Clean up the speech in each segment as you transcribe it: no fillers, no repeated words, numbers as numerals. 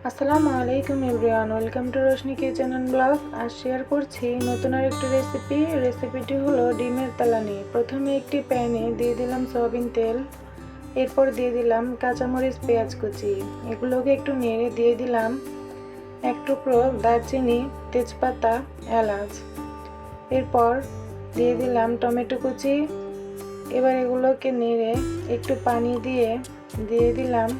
আসসালামু আলাইকুম everyone, welcome to Roshni kitchen and blog. আজ শেয়ার করছি নতুন আরেকটি রেসিপিটি হলো ডিমের তেলানি। প্রথমে একটি প্যানে দিয়ে দিলাম সয়াবিন তেল, এরপর দিয়ে দিলাম কাঁচামরিচ, পেঁয়াজ কুচি। এগুলোকে একটু নেড়ে দিয়ে দিলাম এক টুকরো দারচিনি, তেজপাতা, এলাচ। এরপর দিয়ে দিলাম টমেটো কুচি। এবার এগুলোকে নেড়ে একটু পানি দিয়ে দিলাম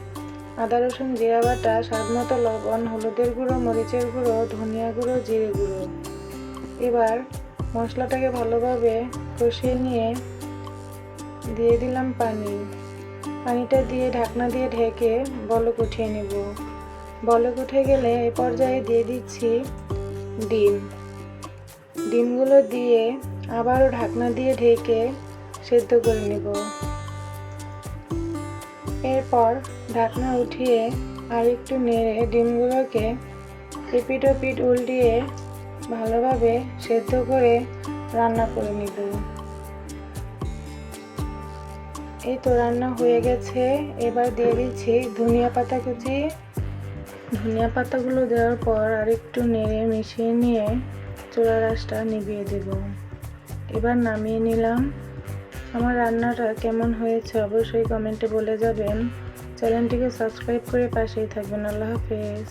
আদা রসুন জিরা বাটা, স্বাদ মতো লবণ, হলুদের গুঁড়ো, মরিচের গুঁড়ো, ধনিয়া গুঁড়ো, জিরে গুঁড়ো। এবার মশলাটাকে ভালোভাবে কষিয়ে নিয়ে দিয়ে দিলাম পানিটা দিয়ে ঢাকনা দিয়ে ঢেকে বলক উঠিয়ে নেব। বলক উঠে গেলে এ পর্যায়ে দিয়ে দিচ্ছি ডিমগুলো দিয়ে আবারও ঢাকনা দিয়ে ঢেকে সেদ্ধ করে নেব। এরপর ঢাকনা উঠিয়ে আর একটু নেড়ে ডিমগুলোকে এপিট ওপিট উল্টিয়ে ভালোভাবে সেদ্ধ করে রান্না করে নিব। এই তো রান্না হয়ে গেছে। এবার দিয়ে দিচ্ছি ধনিয়া পাতা কুচি। ধনিয়া পাতাগুলো দেওয়ার পর আর একটু নেড়ে মিশিয়ে নিয়ে চুলার আঁচটা নিভিয়ে দেব। এবার নামিয়ে নিলাম। আমার রান্নাটা কেমন হয়েছে অবশ্যই কমেন্টে বলে যাবেন। চ্যানেলটিকে সাবস্ক্রাইব করে পাশেই থাকবেন। আল্লাহ হাফেজ।